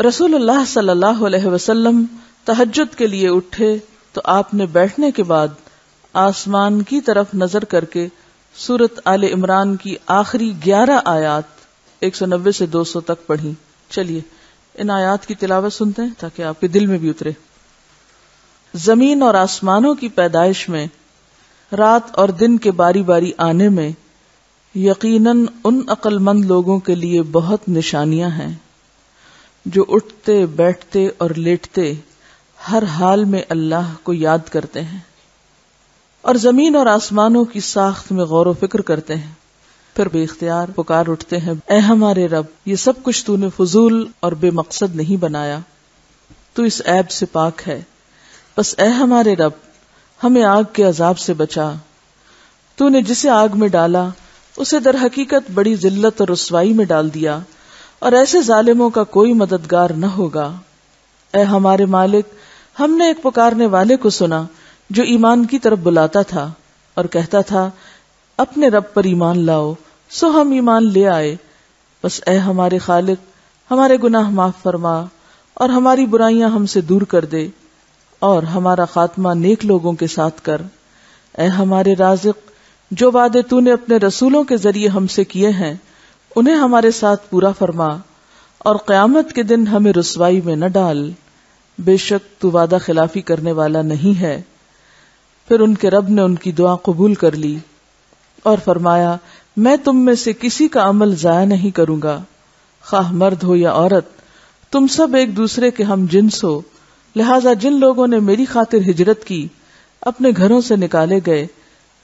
رسول اللہ صلی اللہ علیہ وسلم تہجد کے لیے اٹھے تو آپ نے بیٹھنے کے بعد آسمان کی طرف نظر کر کے سورۃ آل عمران کی آخری 11 آیات 190 سے 200 تک پڑھی. چلیے ان آیات کی تلاوت سنتے ہیں تاکہ آپ کے دل میں بھی اترے. زمین اور آسمانوں کی پیدائش میں، رات اور دن کے باری باری آنے میں یقیناً ان عقل مند لوگوں کے لیے بہت نشانیاں ہیں جو اٹھتے بیٹھتے اور لیٹتے ہر حال میں اللہ کو یاد کرتے ہیں اور زمین اور آسمانوں کی ساخت میں غور و فکر کرتے ہیں. پھر بے اختیار پکار اٹھتے ہیں، اے ہمارے رب، یہ سب کچھ تو نے فضول اور بے مقصد نہیں بنایا، تو اس عیب سے پاک ہے. بس اے ہمارے رب، ہمیں آگ کے عذاب سے بچا. تو نے جسے آگ میں ڈالا اسے در حقیقت بڑی ذلت اور رسوائی میں ڈال دیا، اور ایسے ظالموں کا کوئی مددگار نہ ہوگا. اے ہمارے مالک، ہم نے ایک پکارنے والے کو سنا جو ایمان کی طرف بلاتا تھا اور کہتا تھا اپنے رب پر ایمان لاؤ، سو ہم ایمان لے آئے. بس اے ہمارے خالق، ہمارے گناہ معاف فرما اور ہماری برائیاں ہم سے دور کر دے اور ہمارا خاتمہ نیک لوگوں کے ساتھ کر. اے ہمارے رازق، جو وعدے تو نے اپنے رسولوں کے ذریعے ہم سے کیے ہیں انہیں ہمارے ساتھ پورا فرما اور قیامت کے دن ہمیں رسوائی میں نہ ڈال، بے شک تو وعدہ خلافی کرنے والا نہیں ہے. پھر ان کے رب نے ان کی دعا قبول کر لی اور فرمایا میں تم میں سے کسی کا عمل ضائع نہیں کروں گا، خواہ مرد ہو یا عورت، تم سب ایک دوسرے کے ہم جنس ہو. لہٰذا جن لوگوں نے میری خاطر ہجرت کی، اپنے گھروں سے نکالے گئے،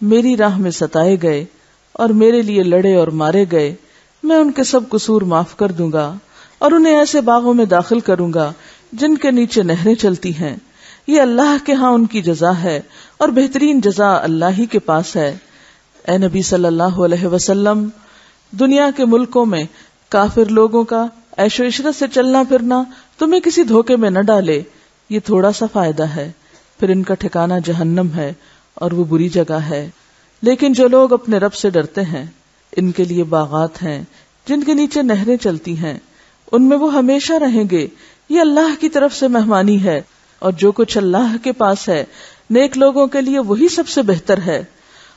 میری راہ میں ستائے گئے اور میرے لیے لڑے اور مارے گئے، میں ان کے سب قصور معاف کر دوں گا اور انہیں ایسے باغوں میں داخل کروں گا جن کے نیچے نہریں چلتی ہیں. یہ اللہ کے ہاں ان کی جزا ہے اور بہترین جزا اللہ ہی کے پاس ہے. اے نبی صلی اللہ علیہ وسلم، دنیا کے ملکوں میں کافر لوگوں کا عیش و عشرت سے چلنا پھرنا تمہیں کسی دھوکے میں نہ ڈالے، یہ تھوڑا سا فائدہ ہے، پھر ان کا ٹھکانہ جہنم ہے اور وہ بری جگہ ہے. لیکن جو لوگ اپنے رب سے ڈرتے ہیں ان کے لیے باغات ہیں جن کے نیچے نہریں چلتی ہیں، ان میں وہ ہمیشہ رہیں گے. یہ اللہ کی طرف سے مہمانی ہے اور جو کچھ اللہ کے پاس ہے نیک لوگوں کے لیے وہی سب سے بہتر ہے.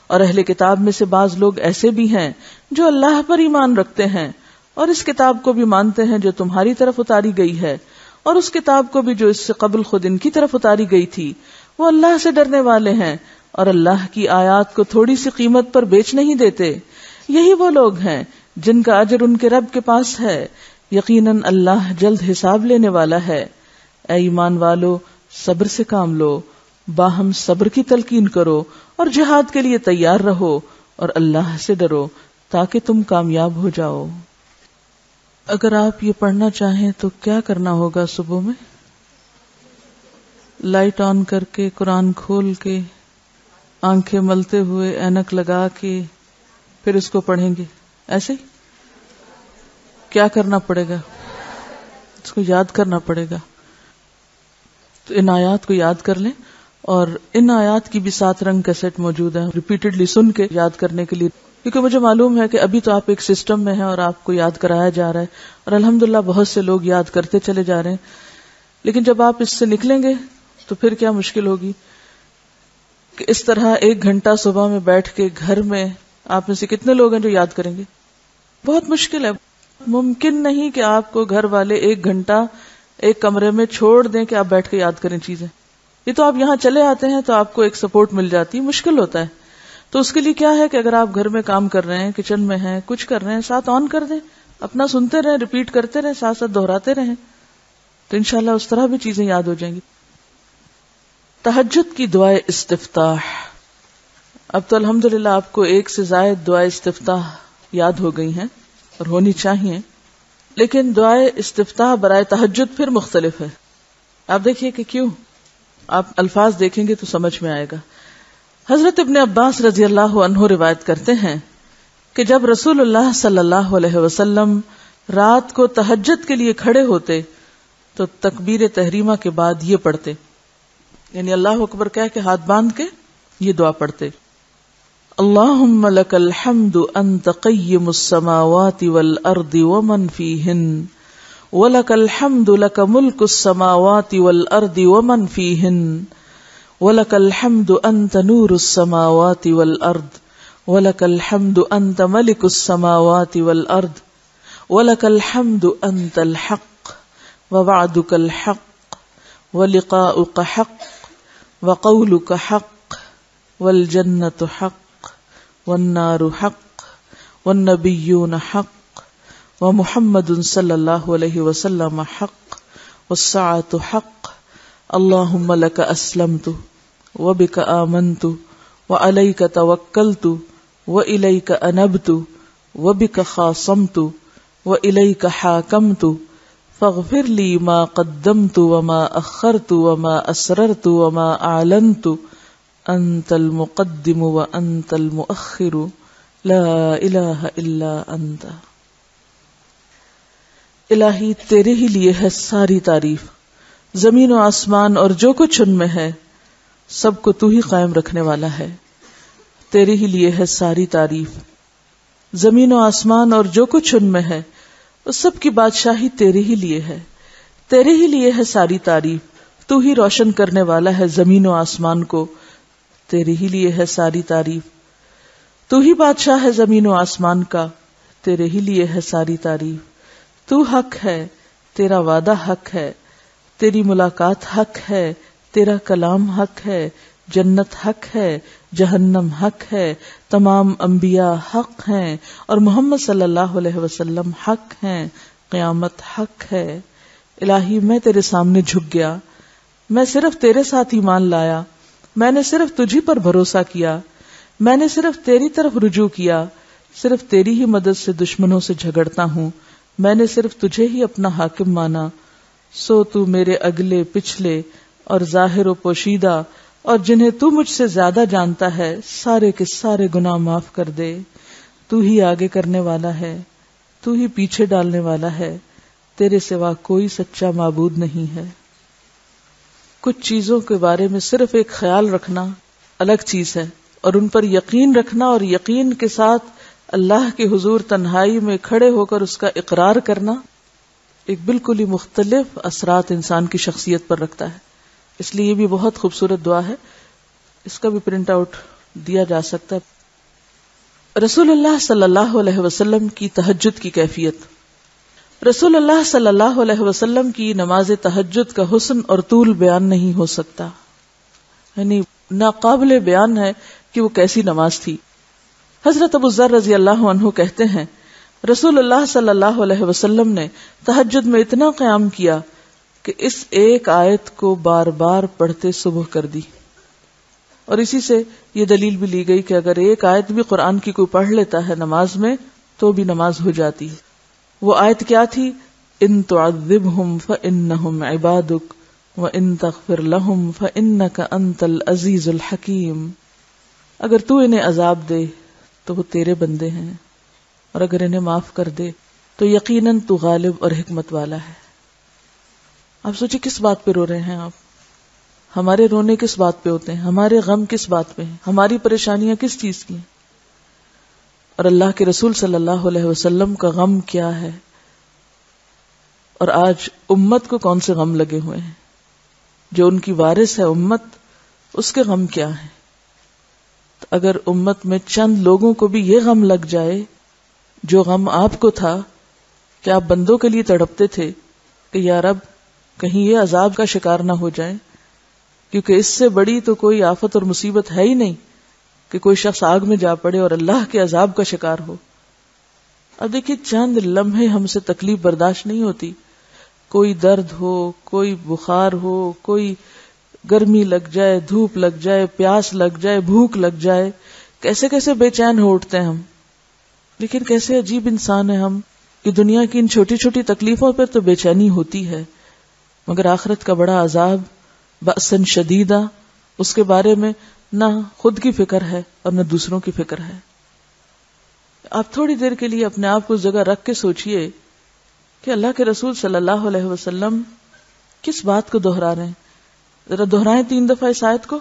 اور اہل کتاب میں سے بعض لوگ ایسے بھی ہیں جو اللہ پر ایمان رکھتے ہیں اور اس کتاب کو بھی مانتے ہیں جو تمہاری طرف اتاری گئی ہے اور اس کتاب کو بھی جو اس سے قبل خود ان کی طرف اتاری گئی تھی. وہ اللہ سے ڈرنے والے ہیں اور اللہ کی آیات کو تھوڑی سی قیمت پر بیچ نہیں دیتے. یہی وہ لوگ ہیں جن کا اجر ان کے رب کے پاس ہے. یقیناً اللہ جلد حساب لینے والا ہے. اے ایمان والو، صبر سے کام لو، باہم صبر کی تلقین کرو اور جہاد کے لیے تیار رہو اور اللہ سے ڈرو تاکہ تم کامیاب ہو جاؤ. اگر آپ یہ پڑھنا چاہیں تو کیا کرنا ہوگا؟ صبح میں لائٹ آن کر کے، قرآن کھول کے، آنکھیں ملتے ہوئے، اینک لگا کے پھر اس کو پڑھیں گے. ایسے ہی کیا کرنا پڑے گا؟ اس کو یاد کرنا پڑے گا. تو ان آیات کو یاد کر لیں، اور ان آیات کی بھی 7 رنگ کیسٹ موجود ہے ریپیٹڈلی سن کے یاد کرنے کے لیے، کیونکہ مجھے معلوم ہے کہ ابھی تو آپ ایک سسٹم میں ہیں اور آپ کو یاد کرایا جا رہا ہے اور الحمدللہ بہت سے لوگ یاد کرتے چلے جا رہے ہیں. لیکن جب آپ اس سے نکلیں گے تو پھر کیا مشکل ہوگی کہ اس طرح 1 گھنٹہ صبح میں بیٹھ کے گھر میں آپ میں سے کتنے لوگ ہیں جو یاد کریں گے؟ بہت مشکل ہے. ممکن نہیں کہ آپ کو گھر والے 1 گھنٹہ ایک کمرے میں چھوڑ دیں کہ آپ بیٹھ کے یاد کریں چیزیں. یہ تو آپ یہاں چلے آتے ہیں تو آپ کو ایک سپورٹ مل جاتی ہے. مشکل ہوتا ہے. تو اس کے لیے کیا ہے کہ اگر آپ گھر میں کام کر رہے ہیں، کچن میں ہیں، کچھ کر رہے ہیں، ساتھ آن کر دیں، اپنا سنتے رہیں، ریپیٹ کرتے رہیں، ساتھ ساتھ دہراتے رہیں، تو انشاءاللہ اس طرح بھی چیزیں یاد ہو جائیں گی. تہجد کی دعائے استفتاح. اب تو الحمدللہ آپ کو 1 سے زائد دعائے استفتاح یاد ہو گئی ہیں اور ہونی چاہیے، لیکن دعائے استفتاح برائے تہجد پھر مختلف ہے. آپ دیکھیے کہ کیوں، آپ الفاظ دیکھیں گے تو سمجھ میں آئے گا. حضرت ابن عباس رضی اللہ عنہ روایت کرتے ہیں کہ جب رسول اللہ صلی اللہ علیہ وسلم رات کو تہجد کے لیے کھڑے ہوتے تو تکبیر تحریمہ کے بعد یہ پڑھتے، یعنی اللہ اکبر کہہ کے ہاتھ باندھ کے یہ دعا پڑھتے: اللہم لک الحمد انت قیم السماوات والارض ومن فیہن وَلَكَ الْحَمْدُ لَكَ مُلْكُ السَّمَاوَاتِ وَالْأَرْضِ وَمَنْ فِيهِنَّ وَلَكَ الْحَمْدُ أَنْتَ نُورُ السَّمَاوَاتِ وَالْأَرْضِ وَلَكَ الْحَمْدُ أَنْتَ مَلِكُ السَّمَاوَاتِ وَالْأَرْضِ وَلَكَ الْحَمْدُ أَنْتَ الْحَقُّ وَوَعْدُكَ الْحَقُّ وَلِقَاؤُكَ حَقٌّ وَقَوْلُكَ حَقٌّ وَالْجَنَّةُ حَقٌّ وَالنَّارُ حَقٌّ وَالنَّبِيُّونَ حَقٌّ وَمُحَمَّدٌ صلی اللہ علیہ وسلم حق والساعة حق اللہم لک اسلمت وبک آمنت وعلیک توکلت وإلیک انبت وبک خاصمت وإلیک حاکمت فاغفر لی ما قدمت وما اخرت وما اسررت وما اعلنت انت المقدم وانت المؤخر لا الہ الا انت۔ الہی تیرے ہی لیے ہے ساری تعریف، زمین و آسمان اور جو کچھ ان میں ہے سب کو تو ہی قائم رکھنے والا ہے۔ تیرے ہی لیے ہے ساری تعریف، زمین و آسمان اور جو کچھ ان میں ہے اس سب کی بادشاہی تیرے ہی لیے ہے۔ تیرے ہی لیے ہے ساری تعریف، تو ہی روشن کرنے والا ہے زمین و آسمان کو، تیرے ہی لیے ہے ساری تعریف۔ تو ہی بادشاہ ہے زمین و آسمان کا، تیرے ہی لیے ہے ساری تعریف۔ تو حق ہے، تیرا وعدہ حق ہے، تیری ملاقات حق ہے، تیرا کلام حق ہے، جنت حق ہے، جہنم حق ہے، تمام انبیاء حق ہیں اور محمد صلی اللہ علیہ وسلم حق ہیں، قیامت حق ہے۔ الہی میں تیرے سامنے جھک گیا، میں صرف تیرے ساتھ ایمان لایا، میں نے صرف تجھی پر بھروسہ کیا، میں نے صرف تیری طرف رجوع کیا، صرف تیری ہی مدد سے دشمنوں سے جھگڑتا ہوں، میں نے صرف تجھے ہی اپنا حاکم مانا، سو تو میرے اگلے پچھلے اور ظاہر و پوشیدہ اور جنہیں تو مجھ سے زیادہ جانتا ہے سارے کے سارے گناہ معاف کر دے۔ تو ہی آگے کرنے والا ہے، تو ہی پیچھے ڈالنے والا ہے، تیرے سوا کوئی سچا معبود نہیں ہے۔ کچھ چیزوں کے بارے میں صرف ایک خیال رکھنا الگ چیز ہے، اور ان پر یقین رکھنا اور یقین کے ساتھ اللہ کے حضور تنہائی میں کھڑے ہو کر اس کا اقرار کرنا ایک بالکل ہی مختلف اثرات انسان کی شخصیت پر رکھتا ہے۔ اس لیے یہ بھی بہت خوبصورت دعا ہے، اس کا بھی پرنٹ آؤٹ دیا جا سکتا ہے۔ رسول اللہ صلی اللہ علیہ وسلم کی تہجد کی کیفیت۔ رسول اللہ صلی اللہ علیہ وسلم کی نماز تہجد کا حسن اور طول بیان نہیں ہو سکتا، یعنی ناقابل بیان ہے کہ وہ کیسی نماز تھی۔ حضرت ابو ذر رضی اللہ عنہ کہتے ہیں رسول اللہ صلی اللہ علیہ وسلم نے تہجد میں اتنا قیام کیا کہ اس ایک آیت کو بار بار پڑھتے صبح کر دی، اور اسی سے یہ دلیل بھی لی گئی کہ اگر ایک آیت بھی قرآن کی کوئی پڑھ لیتا ہے نماز میں تو بھی نماز ہو جاتی ہے۔ وہ آیت کیا تھی؟ ان تعذبہم فانہم عبادک وان تغفر لہم فانک انت العزیز الحکیم۔ اگر تو انہیں عذاب دے تو وہ تیرے بندے ہیں، اور اگر انہیں معاف کر دے تو یقیناً تو غالب اور حکمت والا ہے۔ آپ سوچیں کس بات پہ رو رہے ہیں آپ؟ ہمارے رونے کس بات پہ ہوتے ہیں؟ ہمارے غم کس بات پہ ہیں؟ ہماری پریشانیاں کس چیز کی ہیں؟ اور اللہ کے رسول صلی اللہ علیہ وسلم کا غم کیا ہے؟ اور آج امت کو کون سے غم لگے ہوئے ہیں؟ جو ان کی وارث ہے امت، اس کے غم کیا ہیں؟ تو اگر امت میں چند لوگوں کو بھی یہ غم لگ جائے جو غم آپ کو تھا، کہ آپ بندوں کے لیے تڑپتے تھے کہ یا رب کہیں یہ عذاب کا شکار نہ ہو جائیں، کیونکہ اس سے بڑی تو کوئی آفت اور مصیبت ہے ہی نہیں کہ کوئی شخص آگ میں جا پڑے اور اللہ کے عذاب کا شکار ہو۔ اب دیکھیے چند لمحے ہم سے تکلیف برداشت نہیں ہوتی، کوئی درد ہو، کوئی بخار ہو، کوئی گرمی لگ جائے، دھوپ لگ جائے، پیاس لگ جائے، بھوک لگ جائے، کیسے کیسے بے چین ہو اٹھتے ہیں ہم۔ لیکن کیسے عجیب انسان ہیں ہم کہ دنیا کی ان چھوٹی چھوٹی تکلیفوں پر تو بے چینی ہوتی ہے، مگر آخرت کا بڑا عذاب بأسن شدیدہ، اس کے بارے میں نہ خود کی فکر ہے اور نہ دوسروں کی فکر ہے۔ آپ تھوڑی دیر کے لیے اپنے آپ کو اس جگہ رکھ کے سوچئے کہ اللہ کے رسول صلی اللہ علیہ وسلم کس بات کو دہرا رہے ہیں؟ ذرا دہرائیں 3 دفعہ اس آیت کو۔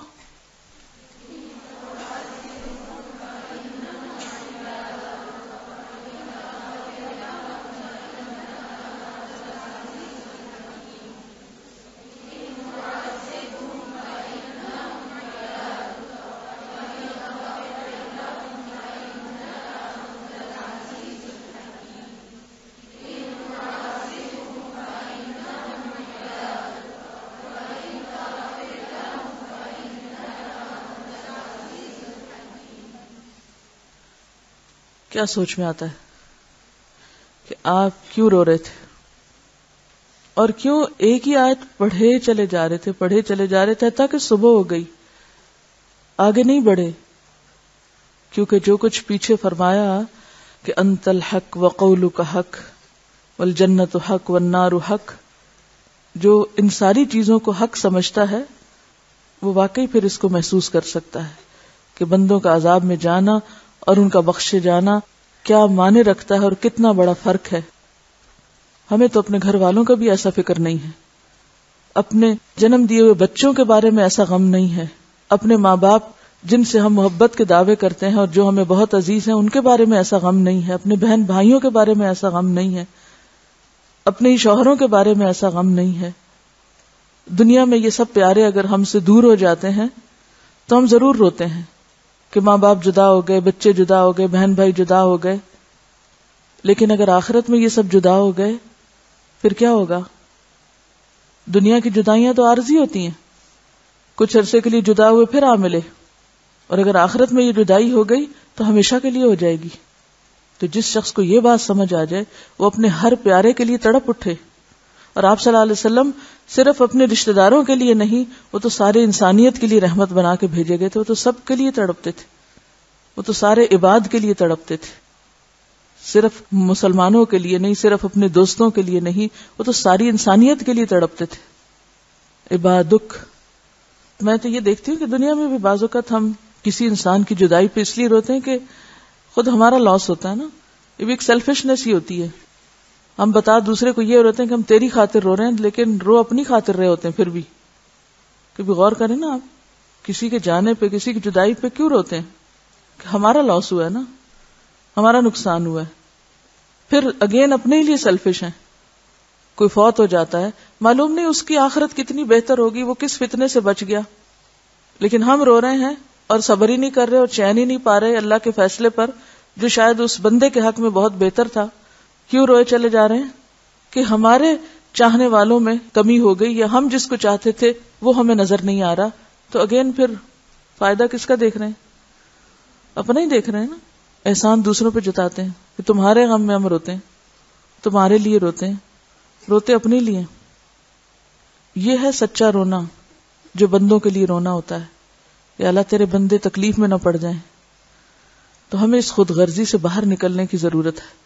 کیا سوچ میں آتا ہے کہ آپ کیوں رو رہے تھے اور کیوں ایک ہی آیت پڑھے چلے جا رہے تھے تاکہ صبح ہو گئی، آگے نہیں بڑھے؟ کیونکہ جو کچھ پیچھے فرمایا کہ انت الحق وقولک حق والجنت حق والنار حق، جو ان ساری چیزوں کو حق سمجھتا ہے وہ واقعی پھر اس کو محسوس کر سکتا ہے کہ بندوں کا عذاب میں جانا اور ان کا بخشے جانا کیا معنی رکھتا ہے اور کتنا بڑا فرق ہے۔ ہمیں تو اپنے گھر والوں کا بھی ایسا فکر نہیں ہے، اپنے جنم دیے ہوئے بچوں کے بارے میں ایسا غم نہیں ہے، اپنے ماں باپ جن سے ہم محبت کے دعوے کرتے ہیں اور جو ہمیں بہت عزیز ہیں ان کے بارے میں ایسا غم نہیں ہے، اپنے بہن بھائیوں کے بارے میں ایسا غم نہیں ہے، اپنے ہی شوہروں کے بارے میں ایسا غم نہیں ہے۔ دنیا میں یہ سب پیارے اگر ہم سے دور ہو جاتے ہیں تو ہم ضرور روتے ہیں کہ ماں باپ جدا ہو گئے، بچے جدا ہو گئے، بہن بھائی جدا ہو گئے، لیکن اگر آخرت میں یہ سب جدا ہو گئے پھر کیا ہوگا؟ دنیا کی جدائیاں تو عارضی ہوتی ہیں، کچھ عرصے کے لیے جدا ہوئے پھر آ ملے، اور اگر آخرت میں یہ جدائی ہو گئی تو ہمیشہ کے لیے ہو جائے گی۔ تو جس شخص کو یہ بات سمجھ آ جائے وہ اپنے ہر پیارے کے لیے تڑپ اٹھے، اور آپ صلی اللہ علیہ وسلم صرف اپنے رشتہ داروں کے لیے نہیں، وہ تو سارے انسانیت کے لیے رحمت بنا کے بھیجے گئے تھے، وہ تو سب کے لیے تڑپتے تھے، وہ تو سارے عباد کے لیے تڑپتے تھے، صرف مسلمانوں کے لیے نہیں، صرف اپنے دوستوں کے لیے نہیں، وہ تو ساری انسانیت کے لیے تڑپتے تھے۔ عبادک، میں تو یہ دیکھتی ہوں کہ دنیا میں بھی بعض اوقات ہم کسی انسان کی جدائی پہ اس لیے روتے ہیں کہ خود ہمارا لاس ہوتا ہے نا، یہ بھی ایک سیلفشنس ہی ہوتی ہے۔ ہم بتا دوسرے کو یہ روتے ہیں کہ ہم تیری خاطر رو رہے ہیں، لیکن رو اپنی خاطر رہے ہوتے ہیں پھر بھی۔ کبھی غور کریں نا آپ، کسی کے جانے پہ، کسی کی جدائی پہ کیوں روتے ہیں؟ کہ ہمارا لاس ہوا ہے نا، ہمارا نقصان ہوا ہے۔ پھر اگین اپنے ہی لیے سیلفش ہیں۔ کوئی فوت ہو جاتا ہے، معلوم نہیں اس کی آخرت کتنی بہتر ہوگی، وہ کس فتنے سے بچ گیا، لیکن ہم رو رہے ہیں اور صبر ہی نہیں کر رہے اور چین ہی نہیں پا رہے اللہ کے فیصلے پر جو شاید اس بندے کے حق میں بہت بہتر تھا۔ کیوں روئے چلے جا رہے ہیں؟ کہ ہمارے چاہنے والوں میں کمی ہو گئی، یا ہم جس کو چاہتے تھے وہ ہمیں نظر نہیں آ رہا۔ تو اگین پھر فائدہ کس کا دیکھ رہے ہیں؟ اپنا ہی دیکھ رہے ہیں نا۔ احسان دوسروں پہ جتاتے ہیں کہ تمہارے غم میں ہم روتے ہیں، تمہارے لیے روتے ہیں، روتے اپنے لیے۔ یہ ہے سچا رونا جو بندوں کے لیے رونا ہوتا ہے کہ اللہ تیرے بندے تکلیف میں نہ پڑ جائیں۔ تو ہمیں اس خود غرضی سے باہر نکلنے کی ضرورت ہے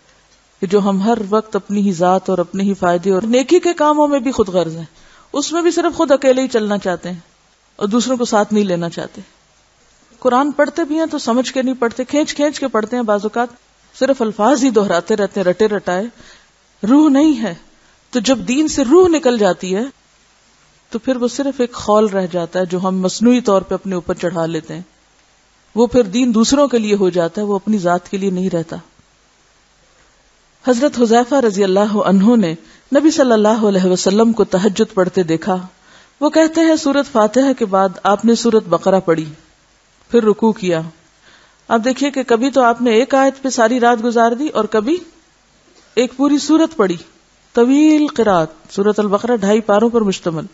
کہ جو ہم ہر وقت اپنی ہی ذات اور اپنے ہی فائدے اور نیکی کے کاموں میں بھی خود غرض ہیں، اس میں بھی صرف خود اکیلے ہی چلنا چاہتے ہیں اور دوسروں کو ساتھ نہیں لینا چاہتے۔ قرآن پڑھتے بھی ہیں تو سمجھ کے نہیں پڑھتے، کھینچ کھینچ کے پڑھتے ہیں، بعض اوقات صرف الفاظ ہی دہراتے رہتے ہیں رٹے رٹائے، روح نہیں ہے۔ تو جب دین سے روح نکل جاتی ہے تو پھر وہ صرف ایک خول رہ جاتا ہے جو ہم مصنوعی طور پہ اپنے اوپر چڑھا لیتے ہیں، وہ پھر دین دوسروں کے لیے ہو جاتا ہے، وہ اپنی ذات کے لیے نہیں رہتا۔ حضرت حذیفہ رضی اللہ عنہ نے نبی صلی اللہ علیہ وسلم کو تہجد پڑھتے دیکھا۔ وہ کہتے ہیں سورۃ فاتحہ کے بعد آپ نے سورۃ بقرہ پڑھی، پھر رکوع کیا۔ اب دیکھیے کہ کبھی تو آپ نے ایک آیت پہ ساری رات گزار دی اور کبھی ایک پوری سورت پڑھی، طویل قرات۔ سورۃ البقرہ 2.5 پاروں پر مشتمل۔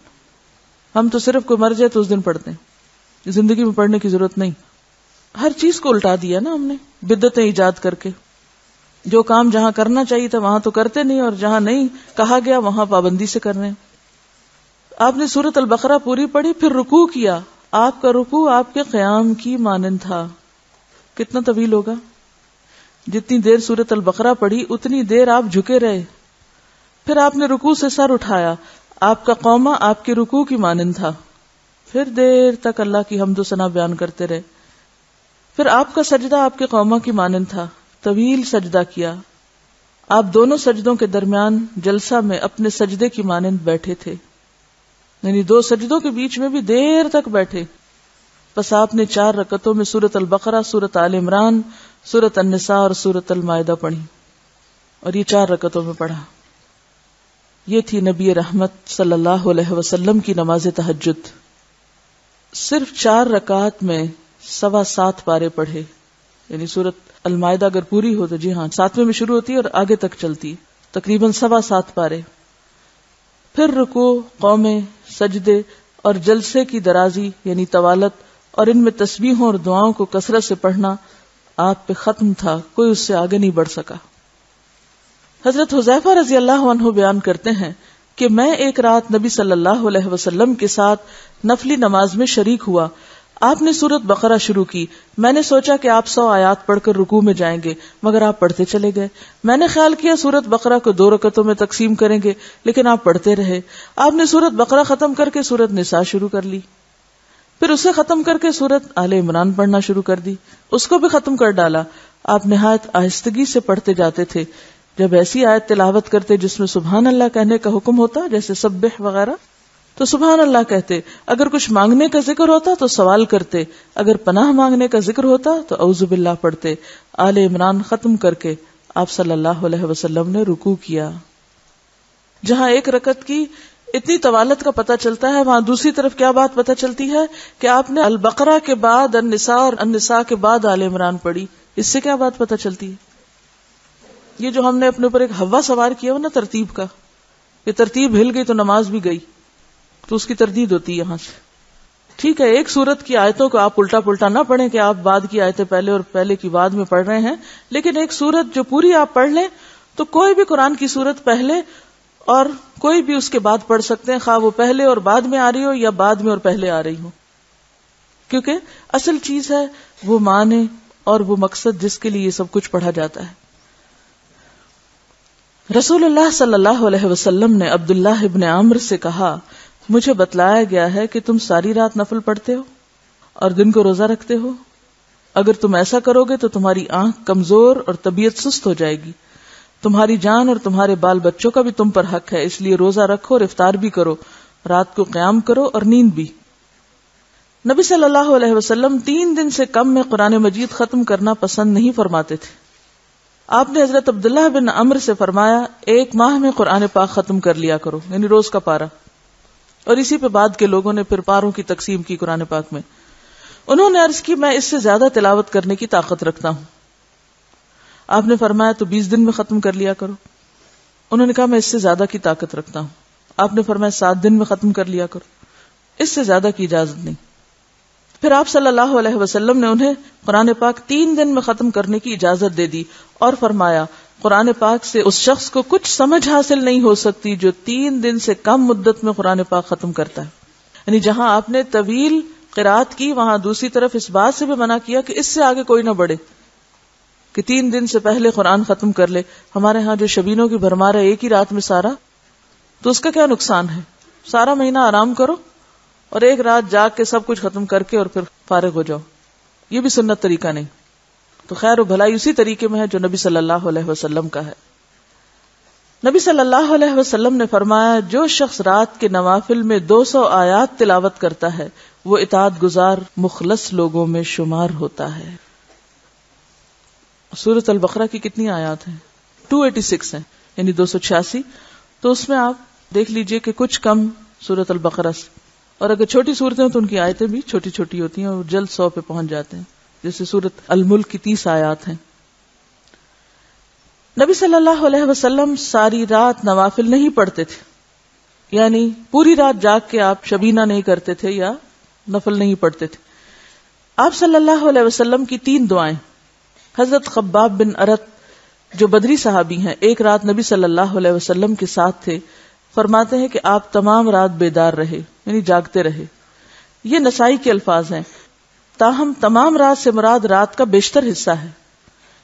ہم تو صرف کوئی مر جائے تو اس دن پڑھتے ہیں، زندگی میں پڑھنے کی ضرورت نہیں۔ ہر چیز کو الٹا دیا نا ہم نے بدعتیں ایجاد کر کے۔ جو کام جہاں کرنا چاہیے تھا وہاں تو کرتے نہیں، اور جہاں نہیں کہا گیا وہاں پابندی سے کر رہے ہیں۔ آپ نے سورۃ البقرہ پوری پڑھی، پھر رکوع کیا۔ آپ کا رکوع آپ کے قیام کی مانند تھا۔ کتنا طویل ہوگا؟ جتنی دیر سورۃ البقرہ پڑھی اتنی دیر آپ جھکے رہے۔ پھر آپ نے رکوع سے سر اٹھایا، آپ کا قومہ آپ کے رکوع کی مانند تھا۔ پھر دیر تک اللہ کی حمد و ثنا بیان کرتے رہے۔ پھر آپ کا سجدہ آپ کے قومہ کی مانند تھا، طویل سجدہ کیا۔ آپ دونوں سجدوں کے درمیان جلسہ میں اپنے سجدے کی مانند بیٹھے تھے، یعنی 2 سجدوں کے بیچ میں بھی دیر تک بیٹھے۔ بس آپ نے 4 رکعتوں میں سورۃ البقرہ، سورۃ آل عمران، سورۃ النساء اور سورۃ المائدہ پڑھی، اور یہ 4 رکعتوں میں پڑھا۔ یہ تھی نبی رحمت صلی اللہ علیہ وسلم کی نماز تہجد۔ صرف 4 رکعات میں 7.25 پارے پڑھے، یعنی سورۃ المائدہ اگر پوری ہو تو جی ہاں 7ویں میں شروع ہوتی ہے اور آگے تک چلتی، تقریباً 7.25 پارے۔ پھر رکوع، قومے، سجدے اور جلسے کی درازی یعنی طوالت، اور ان میں تسبیحوں اور دعاؤں کو کثرت سے پڑھنا آپ پہ ختم تھا، کوئی اس سے آگے نہیں بڑھ سکا۔ حضرت حذیفہ رضی اللہ عنہ بیان کرتے ہیں کہ میں ایک رات نبی صلی اللہ علیہ وسلم کے ساتھ نفلی نماز میں شریک ہوا۔ آپ نے سورت بقرہ شروع کی، میں نے سوچا کہ آپ 100 آیات پڑھ کر رکوع میں جائیں گے، مگر آپ پڑھتے چلے گئے۔ میں نے خیال کیا سورت بقرہ کو 2 رکعتوں میں تقسیم کریں گے، لیکن آپ پڑھتے رہے۔ آپ نے سورت بقرہ ختم کر کے سورت نساء شروع کر لی، پھر اسے ختم کر کے سورت آل عمران پڑھنا شروع کر دی، اس کو بھی ختم کر ڈالا۔ آپ نہایت آہستگی سے پڑھتے جاتے تھے، جب ایسی آیت تلاوت کرتے جس میں سبحان اللہ کہنے کا حکم ہوتا، جیسے سبح وغیرہ، تو سبحان اللہ کہتے۔ اگر کچھ مانگنے کا ذکر ہوتا تو سوال کرتے، اگر پناہ مانگنے کا ذکر ہوتا تو اعوذ باللہ پڑھتے۔ آل عمران ختم کر کے آپ صلی اللہ علیہ وسلم نے رکوع کیا۔ جہاں ایک رکعت کی اتنی طوالت کا پتہ چلتا ہے، وہاں دوسری طرف کیا بات پتہ چلتی ہے کہ آپ نے البقرہ کے بعد النساء اور النساء کے بعد آل عمران پڑھی۔ اس سے کیا بات پتہ چلتی ہے؟ یہ جو ہم نے اپنے اوپر ایک ہوا سوار کیا ہو نا ترتیب کا، یہ ترتیب ہل گئی تو نماز بھی گئی، تو اس کی تردید ہوتی ہے یہاں سے۔ ٹھیک ہے، ایک سورت کی آیتوں کو آپ الٹا پلٹا نہ پڑھیں کہ آپ بعد کی آیتیں پہلے اور پہلے کی بعد میں پڑھ رہے ہیں، لیکن ایک سورت جو پوری آپ پڑھ لیں تو کوئی بھی قرآن کی سورت پہلے اور کوئی بھی اس کے بعد پڑھ سکتے ہیں، خواہ وہ پہلے اور بعد میں آ رہی ہو یا بعد میں اور پہلے آ رہی ہو، کیونکہ اصل چیز ہے وہ معنی اور وہ مقصد جس کے لیے یہ سب کچھ پڑھا جاتا ہے۔ رسول اللہ صلی اللہ علیہ وسلم نے عبداللہ ابن عمرو سے کہا، مجھے بتلایا گیا ہے کہ تم ساری رات نفل پڑھتے ہو اور دن کو روزہ رکھتے ہو۔ اگر تم ایسا کرو گے تو تمہاری آنکھ کمزور اور طبیعت سست ہو جائے گی، تمہاری جان اور تمہارے بال بچوں کا بھی تم پر حق ہے، اس لیے روزہ رکھو اور افطار بھی کرو، رات کو قیام کرو اور نیند بھی۔ نبی صلی اللہ علیہ وسلم 3 دن سے کم میں قرآن مجید ختم کرنا پسند نہیں فرماتے تھے۔ آپ نے حضرت عبداللہ بن عمرو سے فرمایا، 1 ماہ میں قرآن پاک ختم کر لیا کرو، یعنی روز کا پارہ، اور اسی پہ بعد کے لوگوں نے پھر پاروں کی تقسیم کی قرآن پاک میں۔ انہوں نے عرض کی، میں اس سے زیادہ تلاوت کرنے کی طاقت رکھتا ہوں۔ آپ نے فرمایا تو 20 دن میں ختم کر لیا کرو۔ انہوں نے کہا میں اس سے زیادہ کی طاقت رکھتا ہوں۔ آپ نے فرمایا 7 دن میں ختم کر لیا کرو، اس سے زیادہ کی اجازت نہیں۔ پھر آپ صلی اللہ علیہ وسلم نے انہیں قرآن پاک 3 دن میں ختم کرنے کی اجازت دے دی اور فرمایا، قرآن پاک سے اس شخص کو کچھ سمجھ حاصل نہیں ہو سکتی جو 3 دن سے کم مدت میں قرآن پاک ختم کرتا ہے۔ یعنی جہاں آپ نے طویل قرات کی، وہاں دوسری طرف اس بات سے بھی منع کیا کہ اس سے آگے کوئی نہ بڑھے کہ 3 دن سے پہلے قرآن ختم کر لے۔ ہمارے ہاں جو شبینوں کی بھرمار ہے ایک ہی رات میں سارا، تو اس کا کیا نقصان ہے؟ سارا مہینہ آرام کرو اور ایک رات جاگ کے سب کچھ ختم کر کے اور پھر فارغ ہو جاؤ، یہ بھی سنت طریقہ نہیں۔ تو خیر و بھلائی اسی طریقے میں ہے جو نبی صلی اللہ علیہ وسلم کا ہے۔ نبی صلی اللہ علیہ وسلم نے فرمایا، جو شخص رات کے نوافل میں 200 آیات تلاوت کرتا ہے وہ اطاعت گزار مخلص لوگوں میں شمار ہوتا ہے۔ سورۃ البقرہ کی کتنی آیات ہیں؟ 286 ہیں، یعنی 286۔ تو اس میں آپ دیکھ لیجئے کہ کچھ کم سورۃ البقرہ سے، اور اگر چھوٹی صورتیں تو ان کی آیتیں بھی چھوٹی چھوٹی ہوتی ہیں اور جلد 100 پہ پہنچ جاتے ہیں، جیسے سورۃ الملک کی 30 آیات ہیں۔ نبی صلی اللہ علیہ وسلم ساری رات نوافل نہیں پڑھتے تھے، یعنی پوری رات جاگ کے آپ شبینہ نہیں کرتے تھے یا نفل نہیں پڑھتے تھے۔ آپ صلی اللہ علیہ وسلم کی 3 دعائیں، حضرت خباب بن ارت جو بدری صحابی ہیں، ایک رات نبی صلی اللہ علیہ وسلم کے ساتھ تھے، فرماتے ہیں کہ آپ تمام رات بیدار رہے، یعنی جاگتے رہے۔ یہ نسائی کے الفاظ ہیں، تاہم تمام رات سے مراد رات کا بیشتر حصہ ہے،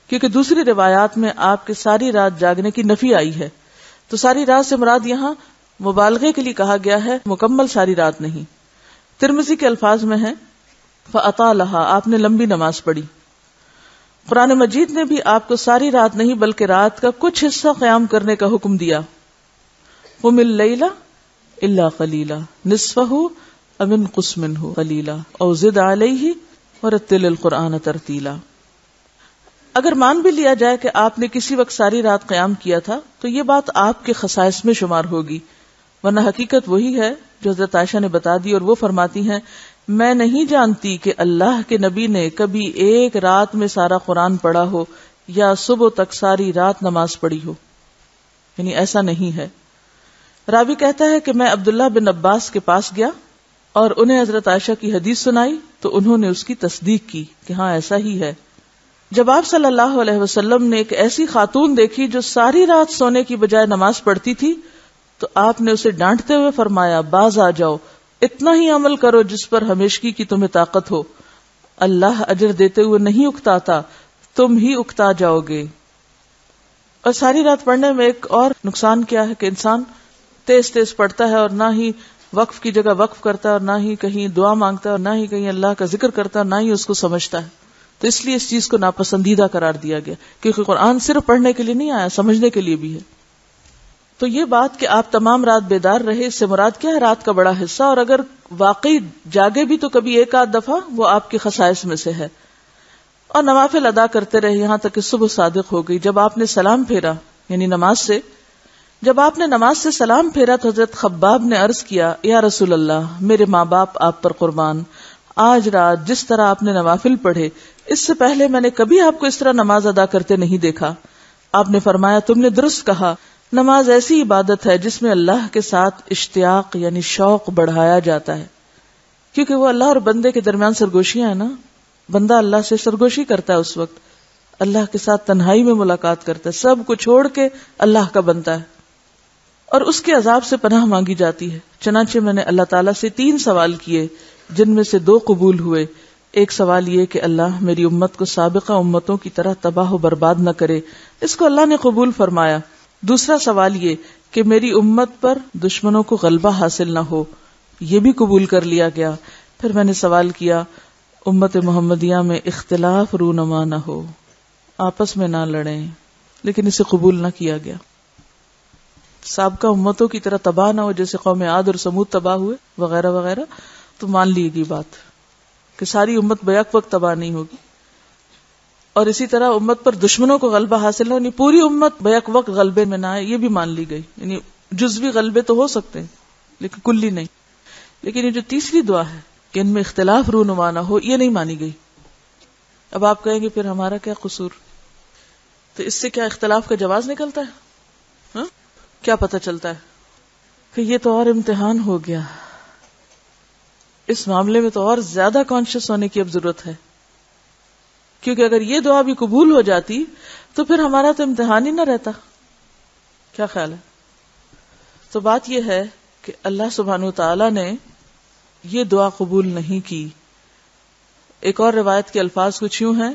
کیونکہ دوسری روایات میں آپ کے ساری رات جاگنے کی نفی آئی ہے، تو ساری رات سے مراد یہاں مبالغے کے لیے کہا گیا ہے، مکمل ساری رات نہیں۔ ترمذی کے الفاظ میں ہے فَأَطَالَهَا، آپ نے لمبی نماز پڑھی۔ قرآن مجید نے بھی آپ کو ساری رات نہیں بلکہ رات کا کچھ حصہ قیام کرنے کا حکم دیا۔ قُمِ اللَّيْلَ إِلَّا قَلِيلًا نِصْفَهُ أَوِ انقُصْ مِنْهُ قَلِيلًا أَوْ زِدْ عَلَيْهِ وَرَتِّلِ الْقُرْآنَ تَرْتِيلًا۔ اگر مان بھی لیا جائے کہ آپ نے کسی وقت ساری رات قیام کیا تھا تو یہ بات آپ کے خصائص میں شمار ہوگی، ورنہ حقیقت وہی ہے جو حضرت عائشہ نے بتا دی، اور وہ فرماتی ہیں، میں نہیں جانتی کہ اللہ کے نبی نے کبھی ایک رات میں سارا قرآن پڑھا ہو یا صبح تک ساری رات نماز پڑھی ہو، یعنی ایسا نہیں ہے۔ راوی کہتا ہے کہ میں عبداللہ بن عباس کے پاس گیا اور انہیں حضرت عائشہ کی حدیث سنائی تو انہوں نے اس کی تصدیق کی کہ ہاں ایسا ہی ہے۔ جب آپ صلی اللہ علیہ وسلم نے ایک ایسی خاتون دیکھی جو ساری رات سونے کی بجائے نماز پڑھتی تھی تو آپ نے اسے ڈانٹتے ہوئے فرمایا باز آ جاؤ، اتنا ہی عمل کرو جس پر ہمیشگی کی تمہیں طاقت ہو، اللہ اجر دیتے ہوئے نہیں اکتاتا، تم ہی اکتا جاؤ گے۔ اور ساری رات پڑھنے میں ایک اور نقصان کیا ہے کہ انسان تیز تیز پڑھتا ہے اور نہ ہی وقف کی جگہ وقف کرتا ہے اور نہ ہی کہیں دعا مانگتا ہے اور نہ ہی کہیں اللہ کا ذکر کرتا ہے اور نہ ہی اس کو سمجھتا ہے، تو اس لیے اس چیز کو ناپسندیدہ قرار دیا گیا، کیونکہ قرآن صرف پڑھنے کے لیے نہیں آیا، سمجھنے کے لیے بھی ہے۔ تو یہ بات کہ آپ تمام رات بیدار رہے، اس سے مراد کیا ہے؟ رات کا بڑا حصہ، اور اگر واقعی جاگے بھی تو کبھی ایک آدھ دفعہ، وہ آپ کی خصائص میں سے ہے، اور نوافل ادا کرتے رہے یہاں تک کہ صبح صادق ہو گئی۔ جب آپ نے سلام پھیرا یعنی نماز سے، جب آپ نے نماز سے سلام پھیرا تو حضرت خباب نے عرض کیا یا رسول اللہ، میرے ماں باپ آپ پر قربان، آج رات جس طرح آپ نے نوافل پڑھے اس سے پہلے میں نے کبھی آپ کو اس طرح نماز ادا کرتے نہیں دیکھا۔ آپ نے فرمایا تم نے درست کہا، نماز ایسی عبادت ہے جس میں اللہ کے ساتھ اشتیاق یعنی شوق بڑھایا جاتا ہے، کیونکہ وہ اللہ اور بندے کے درمیان سرگوشیاں ہیں نا، بندہ اللہ سے سرگوشی کرتا ہے، اس وقت اللہ کے ساتھ تنہائی میں ملاقات کرتا ہے، سب کو چھوڑ کے اللہ کا بنتا ہے اور اس کے عذاب سے پناہ مانگی جاتی ہے۔ چنانچہ میں نے اللہ تعالیٰ سے 3 سوال کیے جن میں سے 2 قبول ہوئے۔ ایک سوال یہ کہ اللہ میری امت کو سابقہ امتوں کی طرح تباہ و برباد نہ کرے، اس کو اللہ نے قبول فرمایا۔ دوسرا سوال یہ کہ میری امت پر دشمنوں کو غلبہ حاصل نہ ہو، یہ بھی قبول کر لیا گیا۔ پھر میں نے سوال کیا امت محمدیہ میں اختلاف رونما نہ ہو، آپس میں نہ لڑیں، لیکن اسے قبول نہ کیا گیا۔ سابقہ امتوں کی طرح تباہ نہ ہو جیسے قوم عاد اور سمود تباہ ہوئے وغیرہ وغیرہ، تو مان لی گئی بات کہ ساری امت بیک وقت تباہ نہیں ہوگی، اور اسی طرح امت پر دشمنوں کو غلبہ حاصل ہو، یعنی پوری امت بیک وقت غلبے میں نہ آئے، یہ بھی مان لی گئی، یعنی جزوی غلبے تو ہو سکتے ہیں لیکن کلی نہیں۔ لیکن یہ جو تیسری دعا ہے کہ ان میں اختلاف رونما نہ ہو، یہ نہیں مانی گئی۔ اب آپ کہیں گے پھر ہمارا کیا قصور؟ تو اس سے کیا اختلاف کا جواز نکلتا ہے؟ کیا پتہ چلتا ہے کہ یہ تو اور امتحان ہو گیا، اس معاملے میں تو اور زیادہ کانشیس ہونے کی اب ضرورت ہے، کیونکہ اگر یہ دعا بھی قبول ہو جاتی تو پھر ہمارا تو امتحان ہی نہ رہتا۔ کیا خیال ہے؟ تو بات یہ ہے کہ اللہ سبحانہ وتعالی نے یہ دعا قبول نہیں کی۔ ایک اور روایت کے الفاظ کچھ یوں ہیں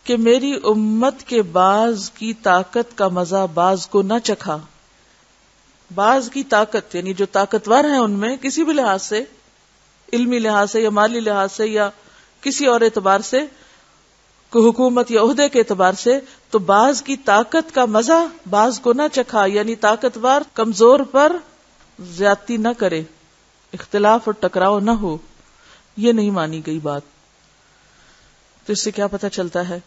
کہ میری امت کے بعض کی طاقت کا مزہ بعض کو نہ چکھا۔ بعض کی طاقت یعنی جو طاقتور ہیں ان میں کسی بھی لحاظ سے، علمی لحاظ سے یا مالی لحاظ سے یا کسی اور اعتبار سے، کوئی حکومت یا عہدے کے اعتبار سے، تو بعض کی طاقت کا مزہ بعض کو نہ چکھا، یعنی طاقتور کمزور پر زیادتی نہ کرے، اختلاف اور ٹکراؤ نہ ہو، یہ نہیں مانی گئی بات۔ تو اس سے کیا پتہ چلتا ہے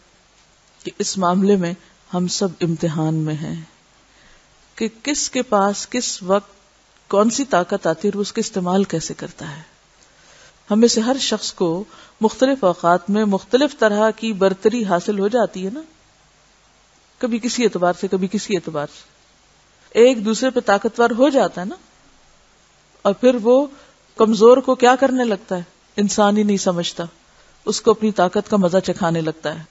کہ اس معاملے میں ہم سب امتحان میں ہیں کہ کس کے پاس کس وقت کون سی طاقت آتی ہے اور اس کا استعمال کیسے کرتا ہے۔ ہم میں سے ہر شخص کو مختلف اوقات میں مختلف طرح کی برتری حاصل ہو جاتی ہے نا، کبھی کسی اعتبار سے کبھی کسی اعتبار سے، ایک دوسرے پہ طاقتور ہو جاتا ہے نا، اور پھر وہ کمزور کو کیا کرنے لگتا ہے، انسان ہی نہیں سمجھتا، اس کو اپنی طاقت کا مزہ چکھانے لگتا ہے۔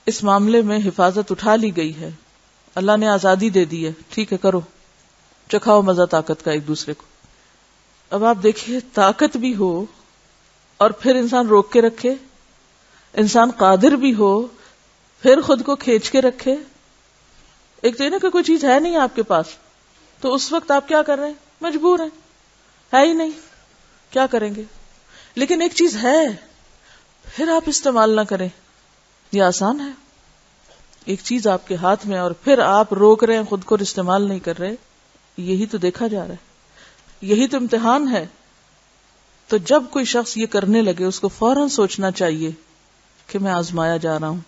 اس معاملے میں حفاظت اٹھا لی گئی ہے، اللہ نے آزادی دے دی ہے، ٹھیک ہے کرو، چکھاؤ مزہ طاقت کا ایک دوسرے کو۔ اب آپ دیکھیے طاقت بھی ہو اور پھر انسان روک کے رکھے، انسان قادر بھی ہو پھر خود کو کھینچ کے رکھے۔ ایک تو یہ نا کہ کوئی چیز ہے نہیں آپ کے پاس، تو اس وقت آپ کیا کر رہے ہیں؟ مجبور ہیں، ہے ہی نہیں، کیا کریں گے؟ لیکن ایک چیز ہے پھر آپ استعمال نہ کریں، یہ آسان ہے۔ ایک چیز آپ کے ہاتھ میں اور پھر آپ روک رہے ہیں خود کو، استعمال نہیں کر رہے، یہی تو دیکھا جا رہا ہے، یہی تو امتحان ہے۔ تو جب کوئی شخص یہ کرنے لگے اس کو فوراً سوچنا چاہیے کہ میں آزمایا جا رہا ہوں،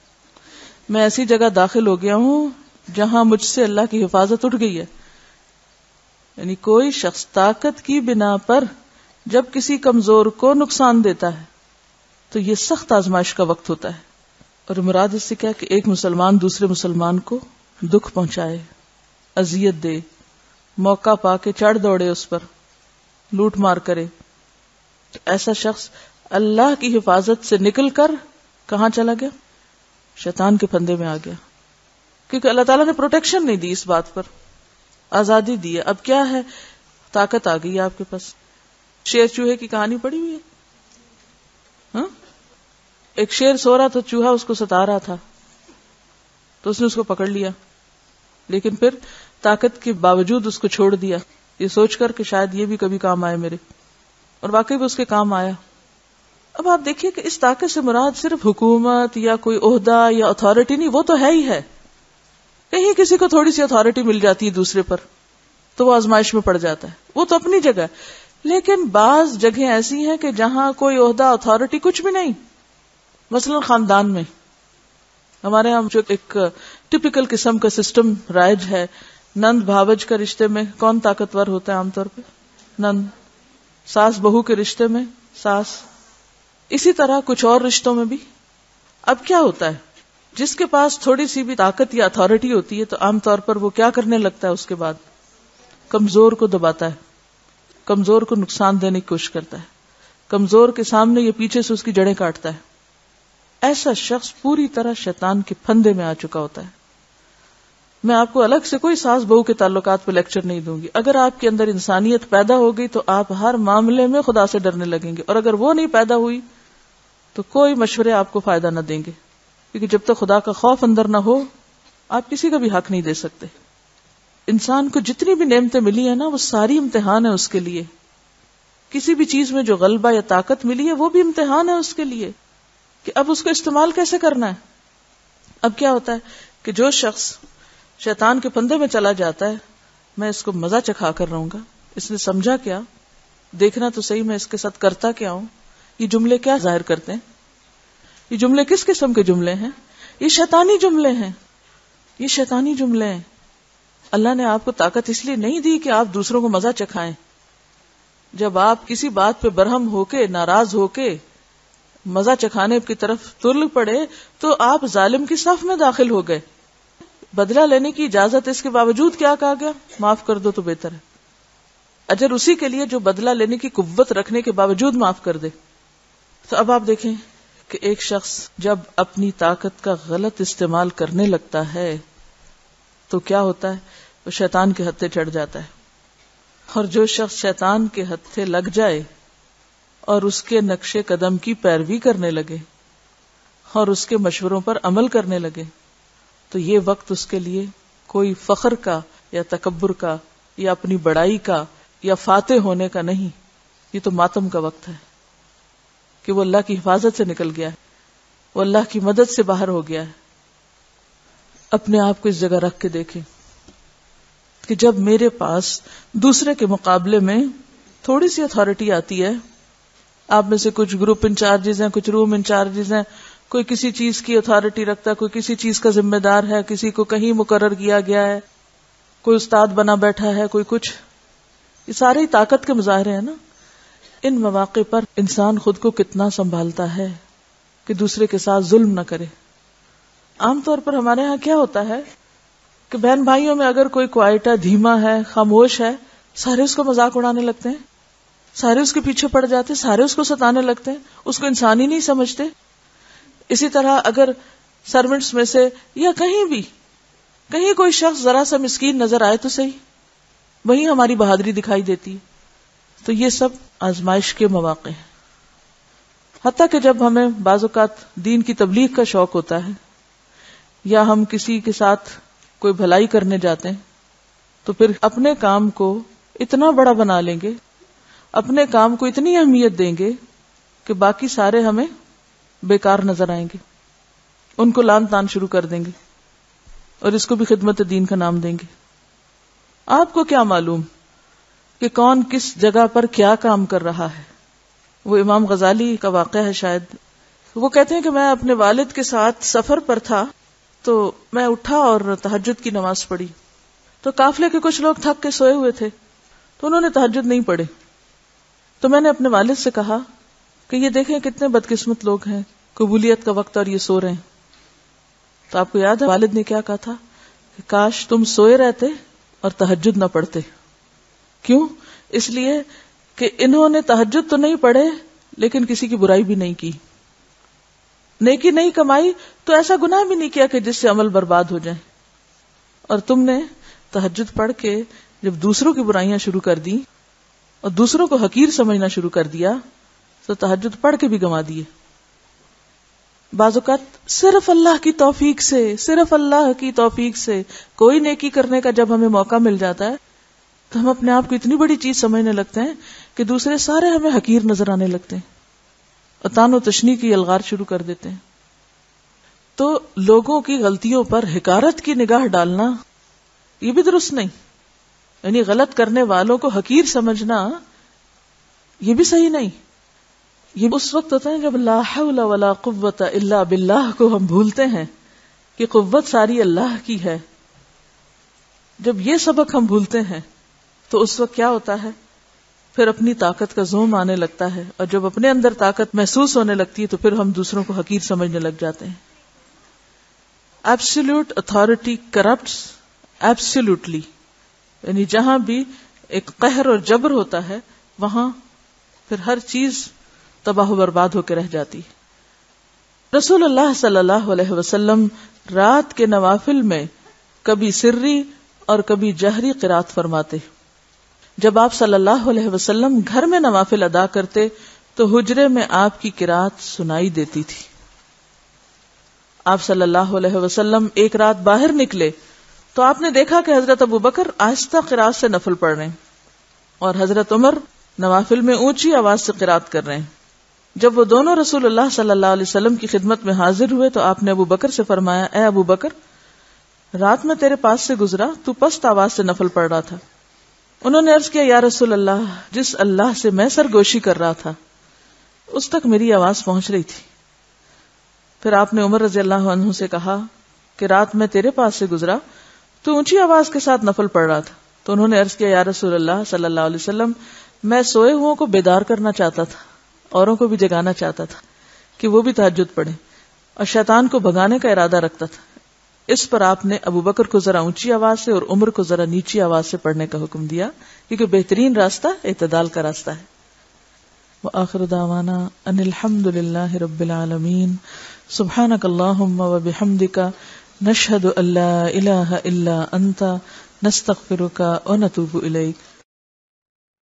میں ایسی جگہ داخل ہو گیا ہوں جہاں مجھ سے اللہ کی حفاظت اٹھ گئی ہے۔ یعنی کوئی شخص طاقت کی بنا پر جب کسی کمزور کو نقصان دیتا ہے تو یہ سخت آزمائش کا وقت ہوتا ہے، اور مراد اس سے کیا کہ ایک مسلمان دوسرے مسلمان کو دکھ پہنچائے، اذیت دے، موقع پا کے چڑھ دوڑے اس پر، لوٹ مار کرے، تو ایسا شخص اللہ کی حفاظت سے نکل کر کہاں چلا گیا؟ شیطان کے پھندے میں آ گیا، کیونکہ اللہ تعالیٰ نے پروٹیکشن نہیں دی، اس بات پر آزادی دی ہے. اب کیا ہے، طاقت آ گئی ہے آپ کے پاس. شیر چوہے کی کہانی پڑی ہوئی ہے. ہاں، ایک شیر سو رہا تو چوہا اس کو ستا رہا تھا، تو اس نے اس کو پکڑ لیا، لیکن پھر طاقت کے باوجود اس کو چھوڑ دیا، یہ سوچ کر کہ شاید یہ بھی کبھی کام آئے میرے، اور واقعی بھی اس کے کام آیا. اب آپ دیکھیے کہ اس طاقت سے مراد صرف حکومت یا کوئی عہدہ یا اتھارٹی نہیں، وہ تو ہے ہی ہے. کہیں کسی کو تھوڑی سی اتھارٹی مل جاتی ہے دوسرے پر تو وہ آزمائش میں پڑ جاتا ہے، وہ تو اپنی جگہ. لیکن بعض جگہیں ایسی ہیں کہ جہاں کوئی عہدہ اتھارٹی کچھ بھی نہیں. مثلا خاندان میں ہمارے یہاں جو ایک ٹپیکل قسم کا سسٹم رائج ہے، نند بھاوج کا رشتے میں کون طاقتور ہوتا ہے عام طور پہ؟ نند. ساس بہو کے رشتے میں ساس. اسی طرح کچھ اور رشتوں میں بھی. اب کیا ہوتا ہے، جس کے پاس تھوڑی سی بھی طاقت یا اتھارٹی ہوتی ہے تو عام طور پر وہ کیا کرنے لگتا ہے، اس کے بعد کمزور کو دباتا ہے، کمزور کو نقصان دینے کی کوشش کرتا ہے، کمزور کے سامنے یا پیچھے سے اس کی جڑیں کاٹتا ہے. ایسا شخص پوری طرح شیطان کے پھندے میں آ چکا ہوتا ہے. میں آپ کو الگ سے کوئی ساس بہو کے تعلقات پہ لیکچر نہیں دوں گی. اگر آپ کے اندر انسانیت پیدا ہو گئی تو آپ ہر معاملے میں خدا سے ڈرنے لگیں گے، اور اگر وہ نہیں پیدا ہوئی تو کوئی مشورے آپ کو فائدہ نہ دیں گے، کیونکہ جب تک خدا کا خوف اندر نہ ہو آپ کسی کا بھی حق نہیں دے سکتے. انسان کو جتنی بھی نعمتیں ملی ہیں نا، وہ ساری امتحان ہے اس کے لیے. کسی بھی چیز میں جو غلبہ یا طاقت ملی ہے وہ بھی امتحان ہے اس کے لیے کہ اب اس کو استعمال کیسے کرنا ہے. اب کیا ہوتا ہے کہ جو شخص شیطان کے پھندے میں چلا جاتا ہے، میں اس کو مزہ چکھا کر رہوں گا، اس نے سمجھا کیا، دیکھنا تو صحیح میں اس کے ساتھ کرتا کیا ہوں. یہ جملے کیا ظاہر کرتے ہیں؟ یہ جملے کس قسم کے جملے ہیں؟ یہ شیطانی جملے ہیں. یہ شیطانی جملے ہیں. اللہ نے آپ کو طاقت اس لیے نہیں دی کہ آپ دوسروں کو مزہ چکھائیں. جب آپ کسی بات پہ برہم ہو کے، ناراض ہو کے مزہ چکھانے کی طرف تل پڑے تو آپ ظالم کی صف میں داخل ہو گئے. بدلہ لینے کی اجازت اس کے باوجود کیا کہا گیا؟ معاف کر دو تو بہتر ہے. اجر اسی کے لیے جو بدلہ لینے کی قوت رکھنے کے باوجود معاف کر دے. تو اب آپ دیکھیں کہ ایک شخص جب اپنی طاقت کا غلط استعمال کرنے لگتا ہے تو کیا ہوتا ہے؟ وہ شیطان کے ہتھے چڑھ جاتا ہے. اور جو شخص شیطان کے ہتھے لگ جائے اور اس کے نقش قدم کی پیروی کرنے لگے اور اس کے مشوروں پر عمل کرنے لگے تو یہ وقت اس کے لیے کوئی فخر کا یا تکبر کا یا اپنی بڑائی کا یا فاتح ہونے کا نہیں، یہ تو ماتم کا وقت ہے کہ وہ اللہ کی حفاظت سے نکل گیا ہے، وہ اللہ کی مدد سے باہر ہو گیا ہے. اپنے آپ کو اس جگہ رکھ کے دیکھیں کہ جب میرے پاس دوسرے کے مقابلے میں تھوڑی سی اتھارٹی آتی ہے، آپ میں سے کچھ گروپ انچارجز ہیں، کچھ روم انچارجز ہیں، کوئی کسی چیز کی اتھارٹی رکھتا ہے، کوئی کسی چیز کا ذمہ دار ہے، کسی کو کہیں مقرر کیا گیا ہے، کوئی استاد بنا بیٹھا ہے، کوئی کچھ. یہ سارے طاقت کے مظاہرے ہیں نا. ان مواقع پر انسان خود کو کتنا سنبھالتا ہے کہ دوسرے کے ساتھ ظلم نہ کرے. عام طور پر ہمارے ہاں کیا ہوتا ہے کہ بہن بھائیوں میں اگر کوئی کوائٹ ہے، دھیما ہے، خاموش ہے، سارے اس کو مذاق اڑانے لگتے ہیں، سارے اس کے پیچھے پڑ جاتے ہیں، سارے اس کو ستانے لگتے ہیں، اس کو انسان ہی نہیں سمجھتے. اسی طرح اگر سرونٹس میں سے یا کہیں بھی کہیں کوئی شخص ذرا سا مسکین نظر آئے تو صحیح، وہیں ہماری بہادری دکھائی دیتی ہے. تو یہ سب آزمائش کے مواقع ہیں. حتیٰ کہ جب ہمیں بعض اوقات دین کی تبلیغ کا شوق ہوتا ہے یا ہم کسی کے ساتھ کوئی بھلائی کرنے جاتے ہیں تو پھر اپنے کام کو اتنا بڑا بنا لیں گے، اپنے کام کو اتنی اہمیت دیں گے کہ باقی سارے ہمیں بیکار نظر آئیں گے، ان کو لان تان شروع کر دیں گے اور اس کو بھی خدمت دین کا نام دیں گے. آپ کو کیا معلوم کہ کون کس جگہ پر کیا کام کر رہا ہے؟ وہ امام غزالی کا واقعہ ہے شاید. وہ کہتے ہیں کہ میں اپنے والد کے ساتھ سفر پر تھا تو میں اٹھا اور تہجد کی نماز پڑھی تو قافلے کے کچھ لوگ تھک کے سوئے ہوئے تھے تو انہوں نے تہجد نہیں پڑھے. تو میں نے اپنے والد سے کہا کہ یہ دیکھیں کتنے بدقسمت لوگ ہیں، قبولیت کا وقت اور یہ سو رہے ہیں. تو آپ کو یاد ہے والد نے کیا کہا تھا کہ کاش تم سوئے رہتے اور تہجد نہ پڑھتے. کیوں؟ اس لیے کہ انہوں نے تہجد تو نہیں پڑھے لیکن کسی کی برائی بھی نہیں کی. نیکی نہیں کمائی تو ایسا گناہ بھی نہیں کیا کہ جس سے عمل برباد ہو جائے. اور تم نے تہجد پڑھ کے جب دوسروں کی برائیاں شروع کر دی اور دوسروں کو حقیر سمجھنا شروع کر دیا تو تہجد پڑھ کے بھی گنوا دیے. بعض اوقات صرف اللہ کی توفیق سے کوئی نیکی کرنے کا جب ہمیں موقع مل جاتا ہے تو ہم اپنے آپ کو اتنی بڑی چیز سمجھنے لگتے ہیں کہ دوسرے سارے ہمیں حقیر نظر آنے لگتے ہیں اور تان و تشنیع کی الغار شروع کر دیتے ہیں. تو لوگوں کی غلطیوں پر حقارت کی نگاہ ڈالنا یہ بھی درست نہیں. یعنی غلط کرنے والوں کو حقیر سمجھنا یہ بھی صحیح نہیں. یہ اس وقت ہوتا ہے جب لا حول ولا قوت الا باللہ کو ہم بھولتے ہیں کہ قوت ساری اللہ کی ہے. جب یہ سبق ہم بھولتے ہیں تو اس وقت کیا ہوتا ہے, پھر اپنی طاقت کا زوم آنے لگتا ہے, اور جب اپنے اندر طاقت محسوس ہونے لگتی ہے تو پھر ہم دوسروں کو حقیر سمجھنے لگ جاتے ہیں. ایبسولوٹ اتھارٹی کرپٹس ایبسولوٹلی, یعنی جہاں بھی ایک قہر اور جبر ہوتا ہے وہاں پھر ہر چیز تباہ و برباد ہو کے رہ جاتی. رسول اللہ صلی اللہ علیہ وسلم رات کے نوافل میں کبھی سری اور کبھی جہری قرات فرماتے. جب آپ صلی اللہ علیہ وسلم گھر میں نوافل ادا کرتے تو حجرے میں آپ کی قرات سنائی دیتی تھی. آپ صلی اللہ علیہ وسلم ایک رات باہر نکلے تو آپ نے دیکھا کہ حضرت ابوبکر آہستہ قرات سے نفل پڑھ رہے ہیں اور حضرت عمر نوافل میں اونچی آواز سے قرات کر رہے ہیں. جب وہ دونوں رسول اللہ صلی اللہ علیہ وسلم کی خدمت میں حاضر ہوئے تو آپ نے ابو بکر سے فرمایا, اے ابو بکر, رات میں تیرے پاس سے گزرا تو پست آواز سے نفل پڑھ رہا تھا. انہوں نے عرض کیا, یا رسول اللہ, جس اللہ سے میں سرگوشی کر رہا تھا اس تک میری آواز پہنچ رہی تھی. پھر آپ نے عمر رضی اللہ عنہ سے کہا کہ رات میں تیرے پاس سے گزرا تو اونچی آواز کے ساتھ نفل پڑھ رہا تھا. تو انہوں نے عرض کیا, یا رسول اللہ صلی اللہ علیہ وسلم, میں سوئے ہوں کو بیدار کرنا چاہتا تھا, اوروں کو بھی جگانا چاہتا تھا کہ وہ بھی تہجد پڑھیں, اور شیطان کو بھگانے کا ارادہ رکھتا تھا. اس پر آپ نے ابو بکر کو ذرا اونچی آواز سے اور عمر کو ذرا نیچی آواز سے پڑھنے کا حکم دیا, کیونکہ بہترین راستہ اعتدال کا راستہ ہے. وآخر دعوانا ان الحمد للہ رب العالمین. سبحانک اللہم وبحمدک, نشہد ان لا الہ الا انت, نستغفرک ونتوب الیک.